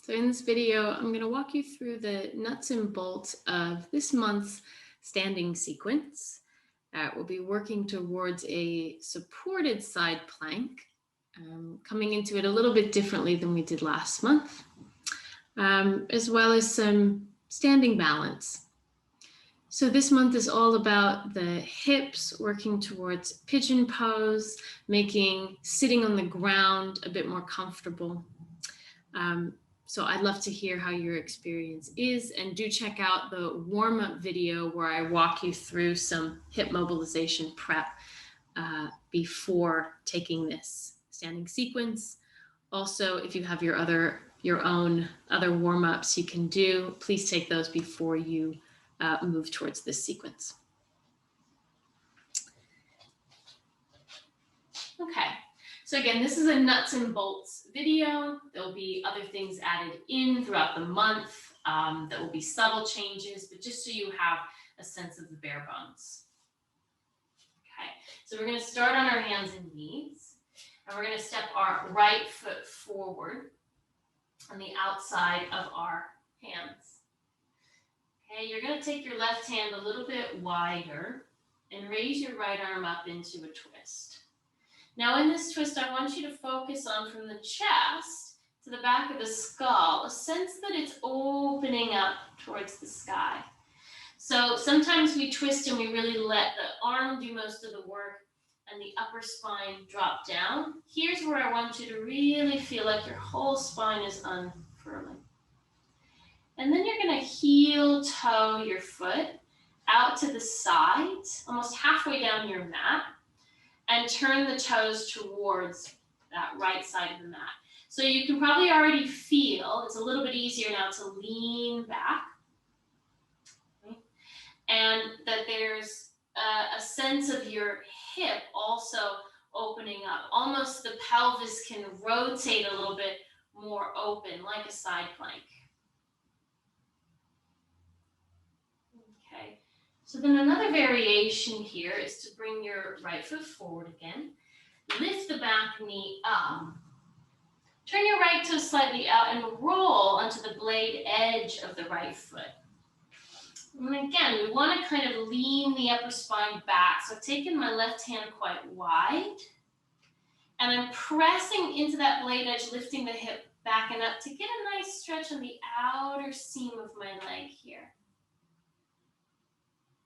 So in this video, I'm going to walk you through the nuts and bolts of this month's standing sequence. We'll be working towards a supported side plank, coming into it a little bit differently than we did last month, as well as some standing balance. So this month is all about the hips, working towards pigeon pose, making sitting on the ground a bit more comfortable. So I'd love to hear how your experience is, and do check out the warm-up video where I walk you through some hip mobilization prep before taking this standing sequence. Also, if you have your own other warm-ups you can do, please take those before you move towards this sequence. Okay. So again, this is a nuts and bolts video. There'll be other things added in throughout the month that will be subtle changes, but just so you have a sense of the bare bones. Okay, so we're going to start on our hands and knees, and we're going to step our right foot forward on the outside of our hands. Okay, you're going to take your left hand a little bit wider and raise your right arm up into a twist. Now in this twist, I want you to focus on, from the chest to the back of the skull, a sense that it's opening up towards the sky. So sometimes we twist and we really let the arm do most of the work and the upper spine drop down. Here's where I want you to really feel like your whole spine is unfurling. And then you're going to heel toe your foot out to the side, almost halfway down your mat, and turn the toes towards that right side of the mat. So you can probably already feel it's a little bit easier now to lean back, okay? And that there's a sense of your hip also opening up. Almost the pelvis can rotate a little bit more open, like a side plank. Okay. So then another variation here is to bring your right foot forward again. Lift the back knee up. Turn your right toe slightly out and roll onto the blade edge of the right foot. And again, we want to kind of lean the upper spine back. So I've taken my left hand quite wide, and I'm pressing into that blade edge, lifting the hip back and up to get a nice stretch on the outer seam of my leg here.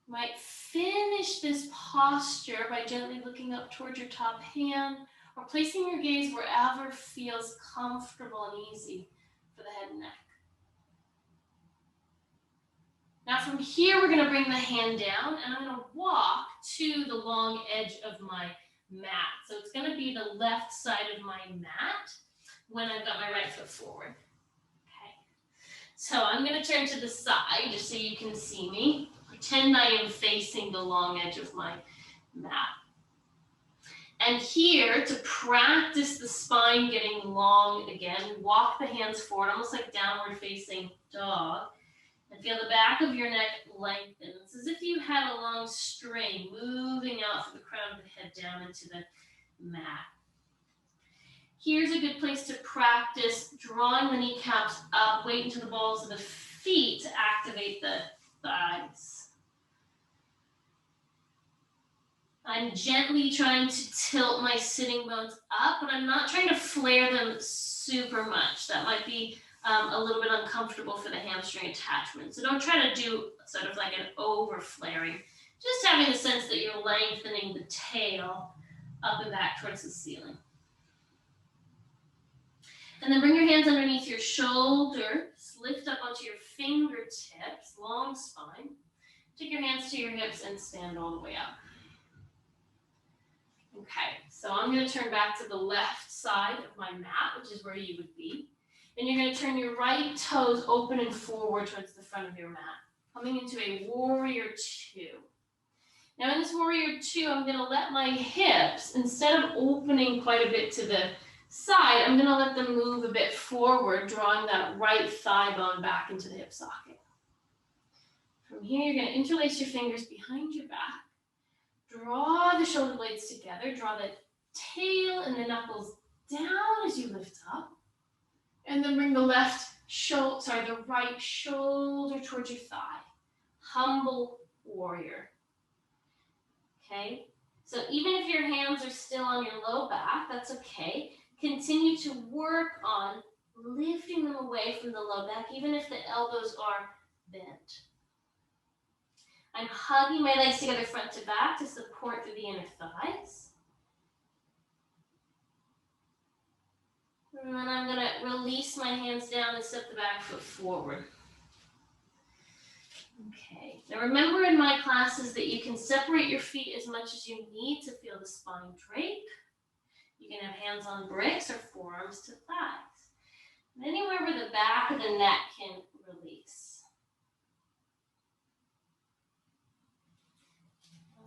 Might finish this posture by gently looking up towards your top hand, or placing your gaze wherever feels comfortable and easy for the head and neck. Now from here, we're going to bring the hand down, and I'm going to walk to the long edge of my mat. So it's going to be the left side of my mat when I've got my right foot forward. Okay. So I'm going to turn to the side just so you can see me. Pretend I am facing the long edge of my mat. And here, to practice the spine getting long again, walk the hands forward, almost like downward facing dog, and feel the back of your neck lengthen. It's as if you had a long string moving out from the crown of the head down into the mat. Here's a good place to practice drawing the kneecaps up, wait until the balls of the feet to activate the thighs. I'm gently trying to tilt my sitting bones up, but I'm not trying to flare them super much. That might be a little bit uncomfortable for the hamstring attachment. So don't try to do sort of like an over flaring. Just having the sense that you're lengthening the tail up and back towards the ceiling. And then bring your hands underneath your shoulders, lift up onto your fingertips, long spine. Take your hands to your hips and stand all the way up. Okay, so I'm going to turn back to the left side of my mat, which is where you would be. And you're going to turn your right toes open and forward towards the front of your mat, coming into a warrior two. Now in this warrior two, I'm going to let my hips, instead of opening quite a bit to the side, I'm going to let them move a bit forward, drawing that right thigh bone back into the hip socket. From here, you're going to interlace your fingers behind your back. Draw the shoulder blades together, draw the tail and the knuckles down as you lift up, and then bring the left the right shoulder towards your thigh. Humble warrior. Okay? So even if your hands are still on your low back, that's okay. Continue to work on lifting them away from the low back, even if the elbows are bent. I'm hugging my legs together front to back to support through the inner thighs. And then I'm going to release my hands down and step the back foot forward. Okay, now remember in my classes that you can separate your feet as much as you need to feel the spine drape. You can have hands on bricks or forearms to thighs. And anywhere where the back of the neck can release.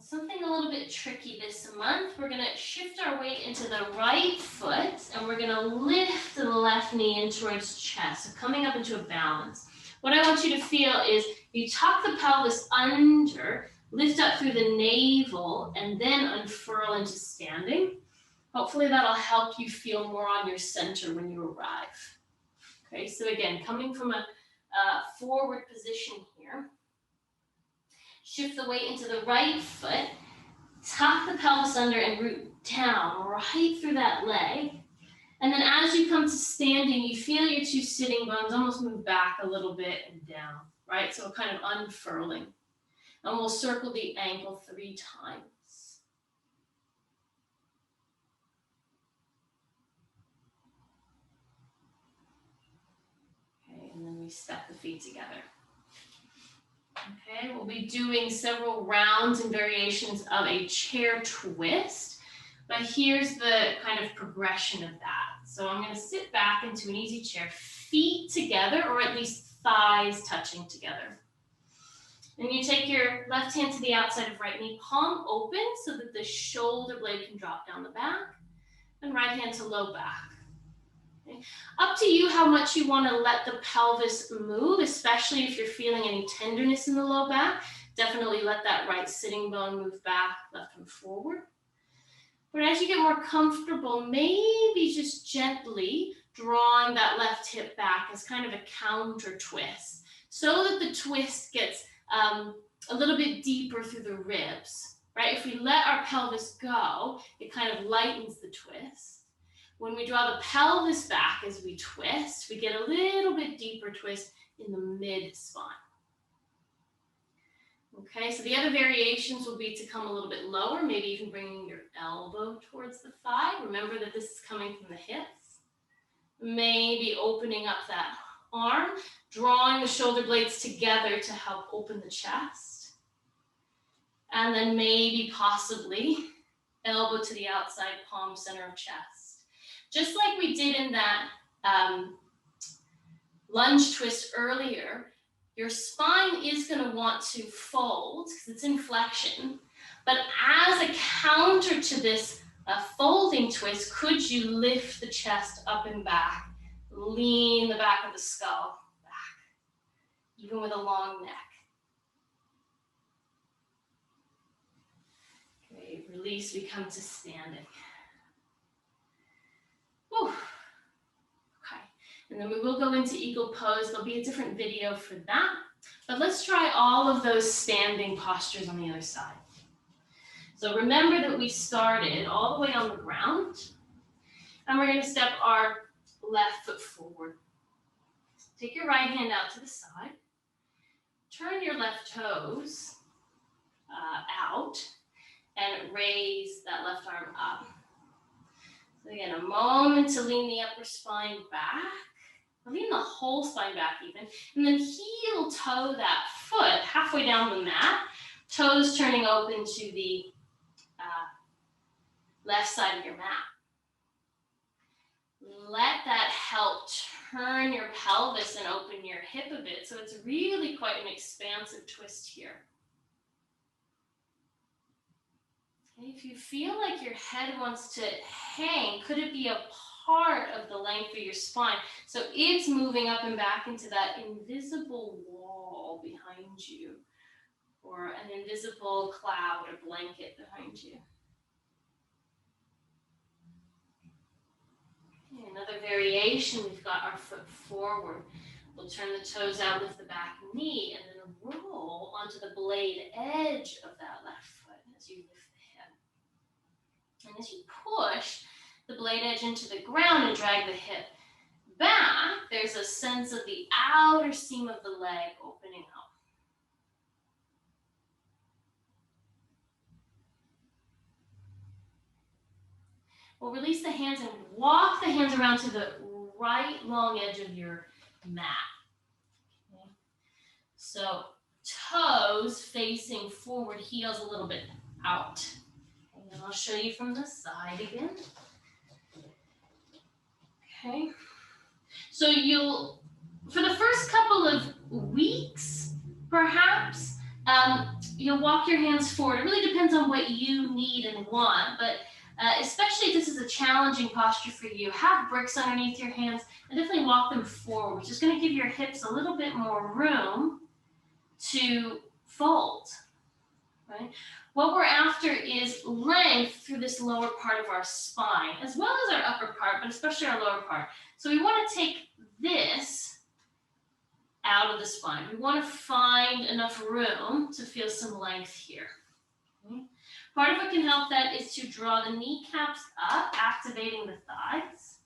Something a little bit tricky this month, we're going to shift our weight into the right foot and we're going to lift the left knee in towards chest, so coming up into a balance. What I want you to feel is you tuck the pelvis under, lift up through the navel, and then unfurl into standing. Hopefully that'll help you feel more on your center when you arrive. Okay, so again, coming from a forward position here. Shift the weight into the right foot, tuck the pelvis under and root down right through that leg. And then as you come to standing, you feel your two sitting bones almost move back a little bit and down, right? So kind of unfurling. And we'll circle the ankle 3 times. Okay, and then we step the feet together. Okay, we'll be doing several rounds and variations of a chair twist, but here's the kind of progression of that. So I'm going to sit back into an easy chair, feet together, or at least thighs touching together. And you take your left hand to the outside of right knee, palm open so that the shoulder blade can drop down the back, and right hand to low back. Okay. Up to you how much you want to let the pelvis move, especially if you're feeling any tenderness in the low back. Definitely let that right sitting bone move back, left one forward. But as you get more comfortable, maybe just gently drawing that left hip back as kind of a counter twist so that the twist gets a little bit deeper through the ribs, right? If we let our pelvis go, it kind of lightens the twist. When we draw the pelvis back as we twist, we get a little bit deeper twist in the mid-spine. Okay, so the other variations will be to come a little bit lower, maybe even bringing your elbow towards the thigh. Remember that this is coming from the hips. Maybe opening up that arm, drawing the shoulder blades together to help open the chest. And then maybe possibly elbow to the outside, palm center of chest. Just like we did in that lunge twist earlier, your spine is going to want to fold because it's in flexion. But as a counter to this folding twist, could you lift the chest up and back, lean the back of the skull back, even with a long neck. Okay, release, we come to standing. Whew. Okay, and then we will go into eagle pose. There'll be a different video for that, but let's try all of those standing postures on the other side. So remember that we started all the way on the ground, and we're going to step our left foot forward. Take your right hand out to the side, turn your left toes out, and raise that left arm up. So again, a moment to lean the upper spine back, or lean the whole spine back even, and then heel toe that foot halfway down the mat, toes turning open to the left side of your mat. Let that help turn your pelvis and open your hip a bit, so it's really quite an expansive twist here. If you feel like your head wants to hang, could it be a part of the length of your spine? So it's moving up and back into that invisible wall behind you, or an invisible cloud or blanket behind you. Okay, another variation, we've got our foot forward. We'll turn the toes out, lift the back knee, and then roll onto the blade edge of that left foot as you lift the hip. And as you push the blade edge into the ground and drag the hip back, there's a sense of the outer seam of the leg opening up. We'll release the hands and walk the hands around to the right long edge of your mat. Okay. So toes facing forward, heels a little bit out. And then I'll show you from the side again. Okay. So you'll, for the first couple of weeks, perhaps, you'll walk your hands forward. It really depends on what you need and want, but especially if this is a challenging posture for you, have bricks underneath your hands and definitely walk them forward, which is going to give your hips a little bit more room to fold, right? What we're after is length through this lower part of our spine, as well as our upper part, but especially our lower part. So we want to take this out of the spine. We want to find enough room to feel some length here. Okay? Part of what can help that is to draw the kneecaps up, activating the thighs.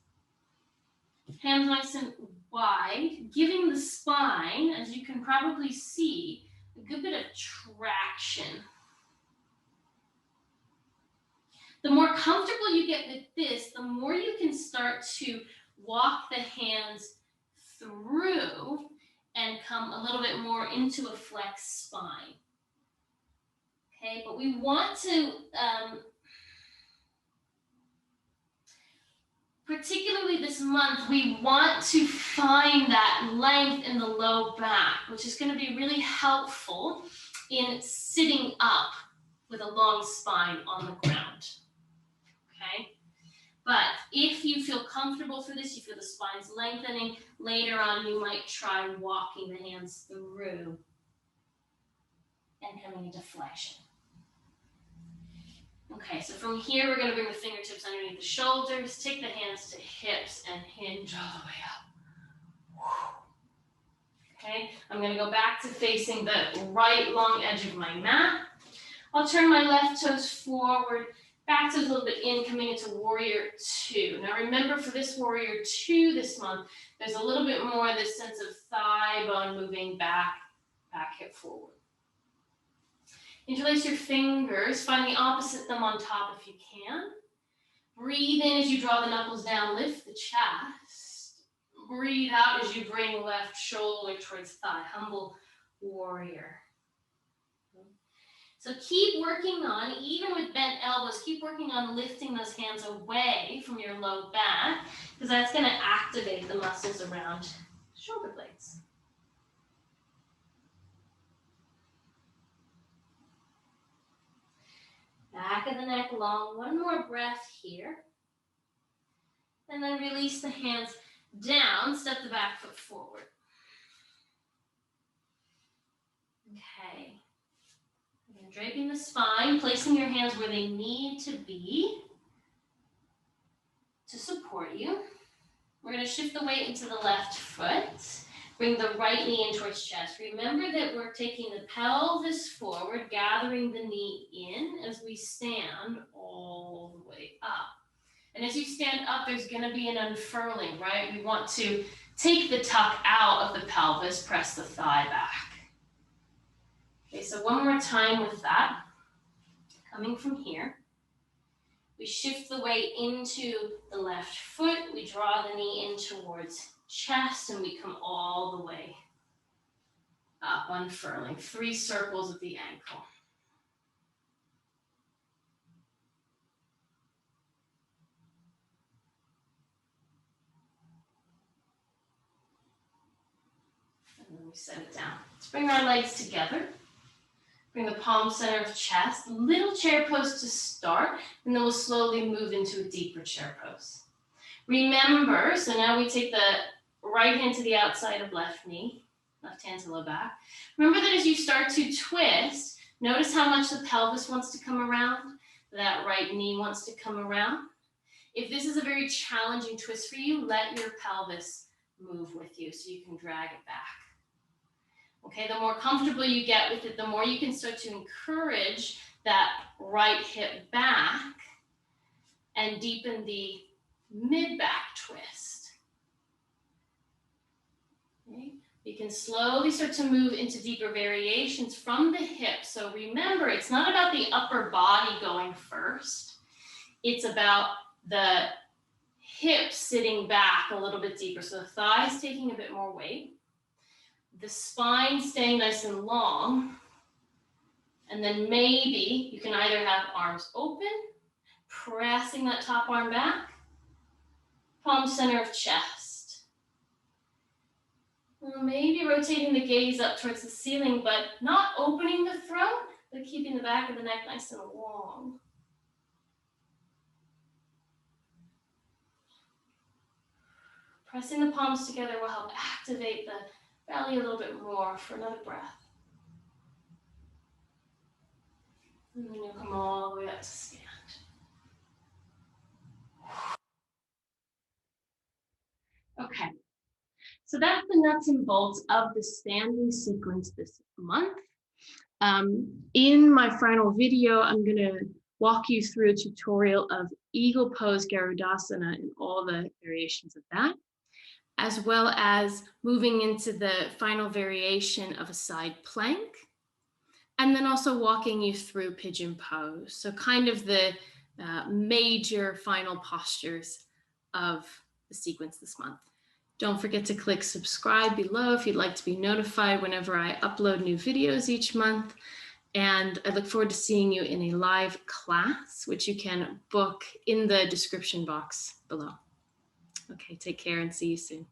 Hands nice and wide, giving the spine, as you can probably see, a good bit of traction. The more comfortable you get with this, the more you can start to walk the hands through and come a little bit more into a flexed spine. Okay, but we want to, particularly this month, we want to find that length in the low back, which is going to be really helpful in sitting up with a long spine on the ground. Okay, but if you feel comfortable for this, you feel the spine's lengthening, later on you might try walking the hands through and coming into flexion. Okay, so from here, we're going to bring the fingertips underneath the shoulders, take the hands to hips, and hinge all the way up. Okay, I'm going to go back to facing the right long edge of my mat. I'll turn my left toes forward, back toes a little bit in, coming into warrior two. Now remember, for this warrior two this month, there's a little bit more of this sense of thigh bone moving back, hip forward. Interlace your fingers, find the opposite thumb on top if you can. Breathe in as you draw the knuckles down, lift the chest. Breathe out as you bring left shoulder towards thigh, humble warrior. So keep working on, even with bent elbows, keep working on lifting those hands away from your low back, because that's going to activate the muscles around shoulder blades. Back of the neck long, one more breath here. And then release the hands down, step the back foot forward. Okay. Again, draping the spine, placing your hands where they need to be to support you. We're going to shift the weight into the left foot. Bring the right knee in towards chest. Remember that we're taking the pelvis forward, gathering the knee in as we stand all the way up. And as you stand up, there's going to be an unfurling, right? We want to take the tuck out of the pelvis, press the thigh back. Okay, so one more time with that. Coming from here. We shift the weight into the left foot. We draw the knee in towards chest, and we come all the way up, unfurling. 3 circles of the ankle. And then we set it down. Let's bring our legs together. Bring the palm center of chest, little chair pose to start, and then we'll slowly move into a deeper chair pose. Remember, so now we take the right hand to the outside of left knee, left hand to low back. Remember that as you start to twist, notice how much the pelvis wants to come around, that right knee wants to come around. If this is a very challenging twist for you, let your pelvis move with you, so you can drag it back. Okay, the more comfortable you get with it, the more you can start to encourage that right hip back and deepen the mid-back twist. Okay. You can slowly start to move into deeper variations from the hip. So remember, it's not about the upper body going first. It's about the hip sitting back a little bit deeper. So the thighs taking a bit more weight. The spine staying nice and long. And then maybe you can either have arms open, pressing that top arm back, palm center of chest. Maybe rotating the gaze up towards the ceiling, but not opening the throat, but keeping the back of the neck nice and long. Pressing the palms together will help activate the belly a little bit more for another breath. And then you'll come all the way up to stand. Okay, so that's the nuts and bolts of the standing sequence this month. In my final video, I'm going to walk you through a tutorial of Eagle Pose Garudasana and all the variations of that, as well as moving into the final variation of a side plank, and then also walking you through pigeon pose. So kind of the major final postures of the sequence this month. Don't forget to click subscribe below if you'd like to be notified whenever I upload new videos each month. And I look forward to seeing you in a live class, which you can book in the description box below. Okay, take care and see you soon.